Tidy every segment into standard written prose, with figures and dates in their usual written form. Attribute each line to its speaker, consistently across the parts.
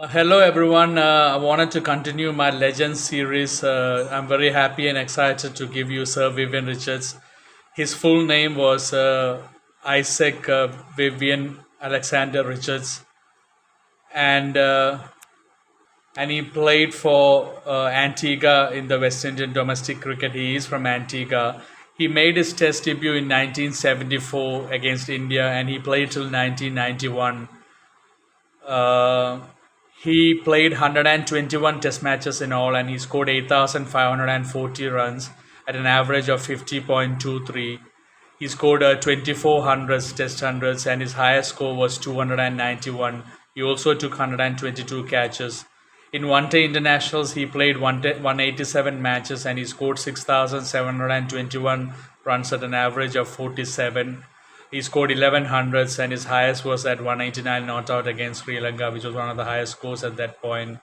Speaker 1: Hello, everyone. I wanted to continue my Legends series. I'm very happy and excited to give you Sir Vivian Richards. His full name was Isaac Vivian Alexander Richards, and he played for Antigua in the West Indian domestic cricket. He is from Antigua. He made his Test debut in 1974 against India, and he played till 1991. Uh, he played 121 test matches in all and he scored 8,540 runs at an average of 50.23. He scored 24 hundreds, test hundreds, and his highest score was 291. He also took 122 catches. In one-day internationals, he played 187 matches and he scored 6,721 runs at an average of 47. He scored 11 hundreds and his highest was at 189 not out against Sri Lanka, which was one of the highest scores at that point.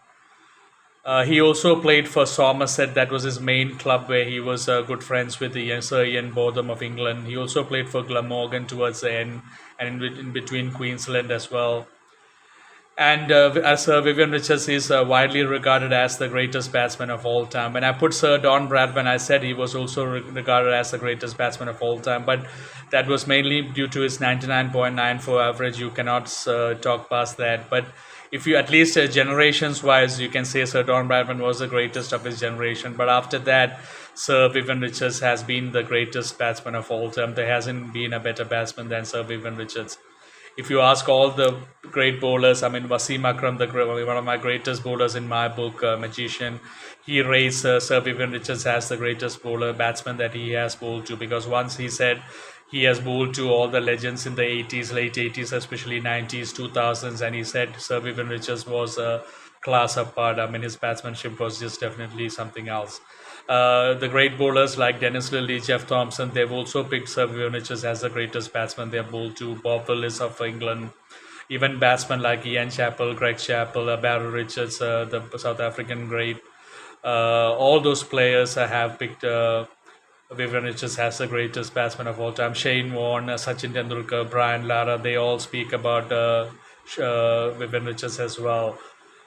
Speaker 1: He also played for Somerset. That was his main club where he was good friends with the Sir Ian Botham of England. He also played for Glamorgan towards the end and in between Queensland as well. And as Sir Vivian Richards is widely regarded as the greatest batsman of all time. When I put Sir Don Bradman, I said he was also regarded as the greatest batsman of all time, but that was mainly due to his 99.94 average. You cannot talk past that. But if you at least generations wise, you can say Sir Don Bradman was the greatest of his generation. But after that, Sir Vivian Richards has been the greatest batsman of all time. There hasn't been a better batsman than Sir Vivian Richards. If you ask all the great bowlers, I mean Wasim Akram, one of my greatest bowlers in my book, Magician, he raised Sir Vivian Richards as the greatest bowler batsman that he has bowled to, because once he said he has bowled to all the legends in the 80s, late 80s, especially 90s, 2000s, and he said Sir Vivian Richards was a class apart. I mean, his batsmanship was just definitely something else. The great bowlers like Dennis Lillee, Jeff Thompson, they've also picked Sir Vivian Richards as the greatest batsman they have bowled to. Bob Willis of England, even batsmen like Ian Chappell, Greg Chappell, Barry Richards, the South African great. All those players have picked Vivian Richards as the greatest batsman of all time. Shane Warne, Sachin Tendulkar, Brian Lara, they all speak about Vivian Richards as well,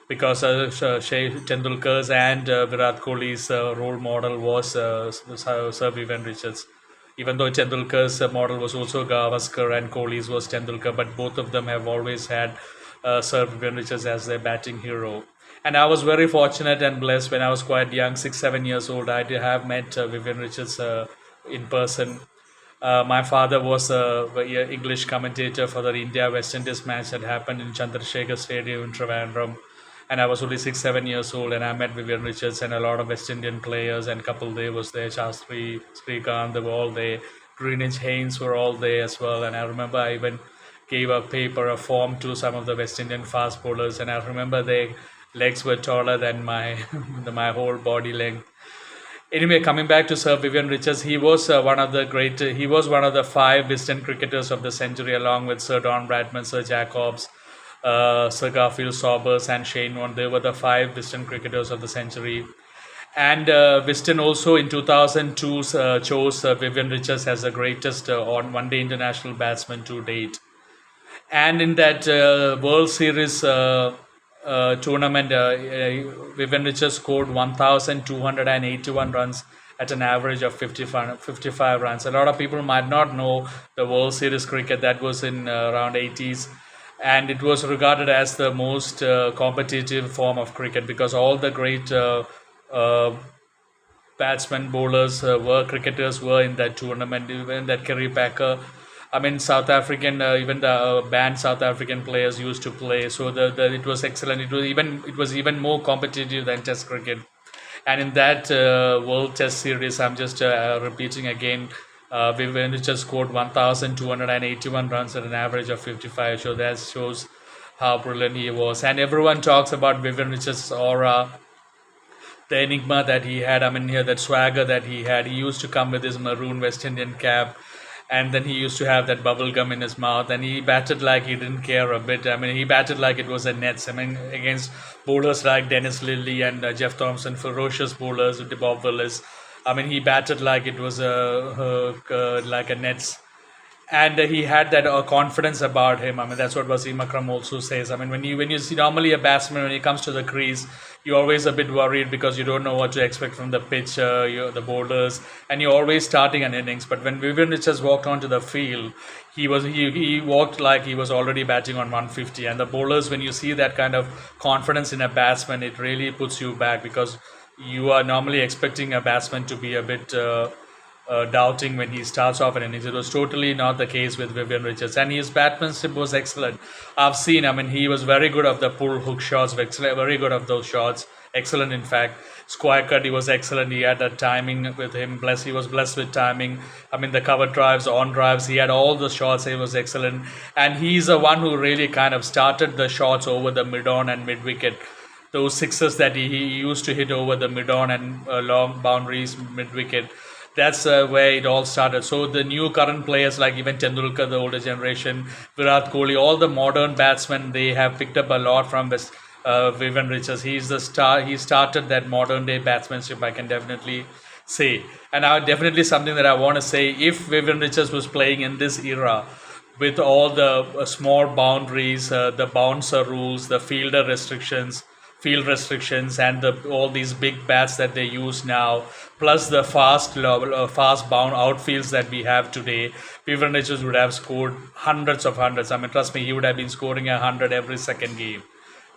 Speaker 1: because Tendulkar's and Virat Kohli's role model was Sir Vivian Richards. Even though Tendulkar's model was also Gavaskar and Kohli's was Tendulkar, but both of them have always had Sir Vivian Richards as their batting hero. And I was very fortunate and blessed when I was quite young, 6, 7 years old. I did have met Vivian Richards in person. My father was a English commentator for the India West Indies match that happened in Chandrasekhar Stadium in Trivandrum, and I was only 6, 7 years old, and I met Vivian Richards and a lot of West Indian players, and Kapil Dev was there, Shastri, Srikanth, they were all there, Greenwich Haynes were all there as well, and I remember I even gave a paper, a form to some of the West Indian fast bowlers, and I remember their legs were taller than my my whole body length. Anyway, coming back to Sir Vivian Richards, he was one of the great. He was one of the five distant cricketers of the century, along with Sir Don Bradman, Sir Jack Hobbs, Sir Garfield Sobers, and Shane Warne. They were the five distant cricketers of the century. And Wisden also in 2002 chose Vivian Richards as the greatest on one-day international batsman to date. And in that World Series tournament, Vivian Richards scored 1,281 runs at an average of 55 runs. A lot of people might not know the World Series cricket that was in around 80s, and it was regarded as the most competitive form of cricket, because all the great batsmen, bowlers, cricketers were in that tournament. Even that Kerry Packer, I mean, South African, even the banned South African players used to play. So it was excellent. It was even more competitive than Test cricket. And in that World Test Series, I'm just repeating again, Vivian Richards scored 1,281 runs at an average of 55. So that shows how brilliant he was. And everyone talks about Vivian Richards' aura, the enigma that he had. I mean, here that swagger that he had. He used to come with his maroon West Indian cap, and then he used to have that bubble gum in his mouth, and he batted like he didn't care a bit. I mean, he batted like it was a nets. I mean, against bowlers like Dennis Lillee and Jeff Thompson, ferocious bowlers with Bob Willis. I mean, he batted like it was like a nets. and he had that confidence about him. I mean, that's what Wasim Akram also says. I mean, when you see normally a batsman when he comes to the crease, you're always a bit worried because you don't know what to expect from the pitch, the bowlers, and you're always starting an innings. But when Vivian Richards walked onto the field, he walked like he was already batting on 150. And the bowlers, when you see that kind of confidence in a batsman, it really puts you back because you are normally expecting a batsman to be a bit. Doubting when he starts off an innings. It was totally not the case with Vivian Richards, and his batsmanship was excellent. I've seen, I mean, he was very good of the pull hook shots, very good of those shots, excellent in fact. Square cut, he was excellent. He had that timing with him. He was blessed with timing. I mean, the cover drives, on drives, he had all the shots. He was excellent, and he's the one who really kind of started the shots over the mid on and mid wicket, those sixes that he used to hit over the mid on and long boundaries mid wicket. That's where it all started. So the new current players like even Tendulkar, the older generation, Virat Kohli, all the modern batsmen, they have picked up a lot from Vivian Richards. He's the star. He started that modern day batsmanship, I can definitely say. And definitely something that I want to say, if Vivian Richards was playing in this era, with all the small boundaries, the bouncer rules, the field restrictions, and all these big bats that they use now, plus the fast bound outfields that we have today, Vivian Richards would have scored hundreds. I mean, trust me, he would have been scoring 100 every second game.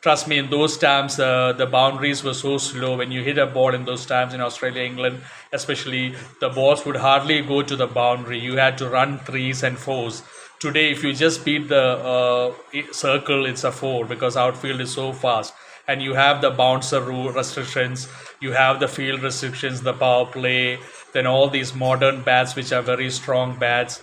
Speaker 1: Trust me, in those times, the boundaries were so slow. When you hit a ball in those times in Australia, England, especially, the balls would hardly go to the boundary. You had to run threes and fours. Today, if you just beat the circle, it's a four because outfield is so fast. And you have the bouncer rule restrictions, you have the field restrictions, the power play, then all these modern bats, which are very strong bats,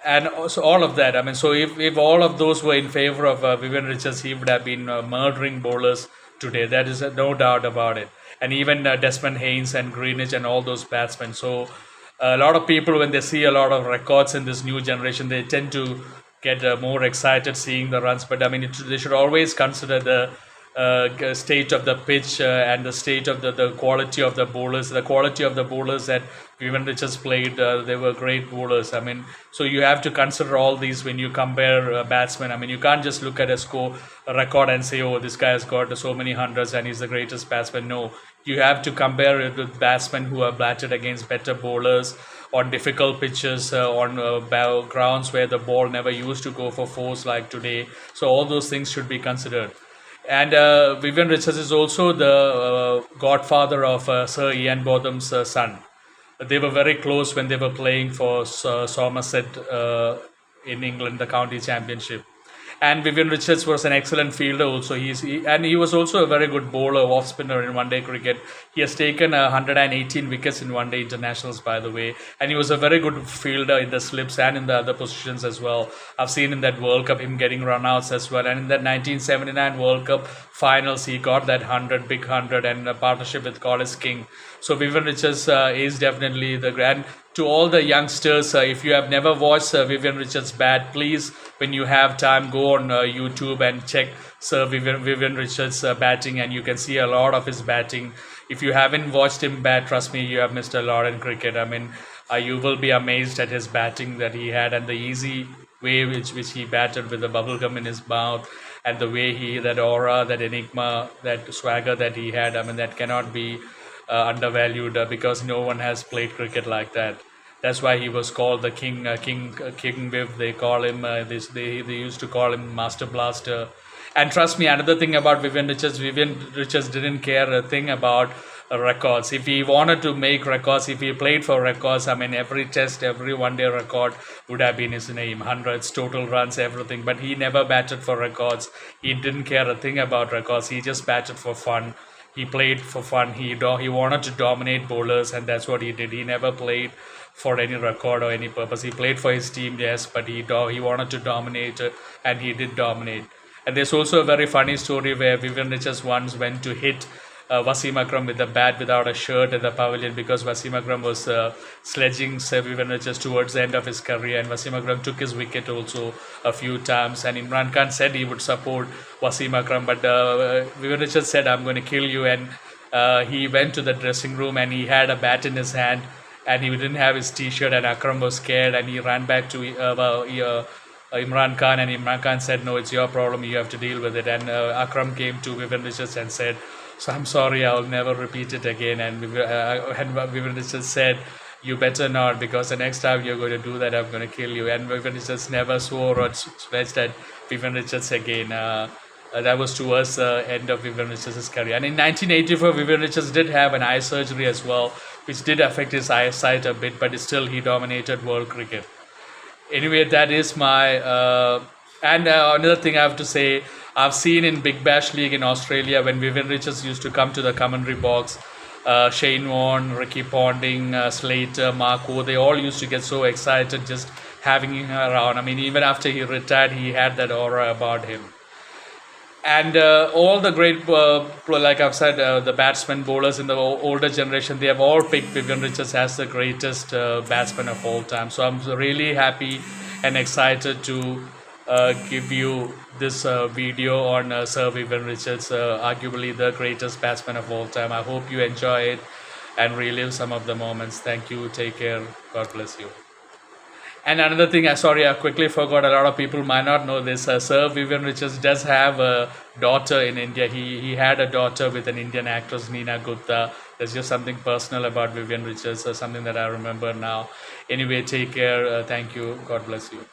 Speaker 1: and also all of that. I mean, so if all of those were in favor of Vivian Richards, he would have been murdering bowlers today. That is no doubt about it. And even Desmond Haynes and Greenwich and all those batsmen. So a lot of people, when they see a lot of records in this new generation, they tend to get more excited seeing the runs. But I mean, they should always consider the state of the pitch and the state of the quality of the bowlers. The quality of the bowlers that Vivian Richards played, they were great bowlers. I mean, so you have to consider all these when you compare batsmen. I mean, you can't just look at a record and say, oh, this guy has got so many hundreds and he's the greatest batsman. No, you have to compare it with batsmen who have batted against better bowlers on difficult pitches, on grounds where the ball never used to go for fours like today. So all those things should be considered. And Vivian Richards is also the godfather of Sir Ian Botham's son. They were very close when they were playing for Somerset in England, the county championship. And Vivian Richards was an excellent fielder also. And he was also a very good bowler, off spinner in one day cricket. He has taken 118 wickets in one day internationals, by the way. And he was a very good fielder in the slips and in the other positions as well. I've seen in that World Cup him getting runouts as well. And in that 1979 World Cup finals, he got that 100, big 100, and a partnership with Collis King. So Vivian Richards is definitely the grand. To all the youngsters, if you have never watched Vivian Richards bat, please, when you have time, go on YouTube and check Sir Vivian Richards batting, and you can see a lot of his batting. If you haven't watched him bat, trust me, you have missed a lot in cricket. I mean, you will be amazed at his batting that he had and the easy way which he batted with the bubble gum in his mouth, and the way that aura, that enigma, that swagger that he had. I mean, that cannot be undervalued because no one has played cricket like that. That's why he was called the King Viv. They call him they used to call him Master Blaster. And trust me, another thing about Vivian Richards didn't care a thing about records. If he wanted to make records, if he played for records, I mean, every test, every one-day record would have been his name, hundreds, total runs, everything. But he never batted for records. He didn't care a thing about records. He just batted for fun. He played for fun. He wanted to dominate bowlers, and that's what he did. He never played for any record or any purpose. He played for his team, yes, but he wanted to dominate, and he did dominate. And there's also a very funny story where Vivian Richards once went to hit Wasim Akram with a bat without a shirt at the pavilion because Wasim Akram was sledging Vivian Richards towards the end of his career, and Wasim Akram took his wicket also a few times, and Imran Khan said he would support Wasim Akram, but Vivian Richards said, I'm going to kill you, and he went to the dressing room and he had a bat in his hand, and he didn't have his T-shirt, and Akram was scared, and he ran back to Imran Khan, and Imran Khan said, "No, it's your problem. You have to deal with it." And Akram came to Vivian Richards and said, "So I'm sorry, I'll never repeat it again." And Vivian Richards said, "You better not, because the next time you're going to do that, I'm going to kill you." And Vivian Richards never swore or swears at Vivian Richards again. That was towards the end of Vivian Richards' career. And in 1984, Vivian Richards did have an eye surgery as well, which did affect his eyesight a bit, but still he dominated world cricket. Anyway, that is my and another thing I have to say, I've seen in Big Bash League in Australia when Vivian Richards used to come to the commentary box, Shane Warne, Ricky Ponting, Slater, Marco, they all used to get so excited just having him around. I mean, even after he retired, he had that aura about him. And all the great, like I've said, the batsmen, bowlers in the older generation, they have all picked Vivian Richards as the greatest batsman of all time. So I'm really happy and excited to give you this video on Sir Vivian Richards, arguably the greatest batsman of all time. I hope you enjoy it and relive some of the moments. Thank you. Take care. God bless you. And another thing, sorry, I quickly forgot. A lot of people might not know this. Sir Vivian Richards does have a daughter in India. He had a daughter with an Indian actress, Neena Gupta. There's just something personal about Vivian Richards, something that I remember now. Anyway, take care. Thank you. God bless you.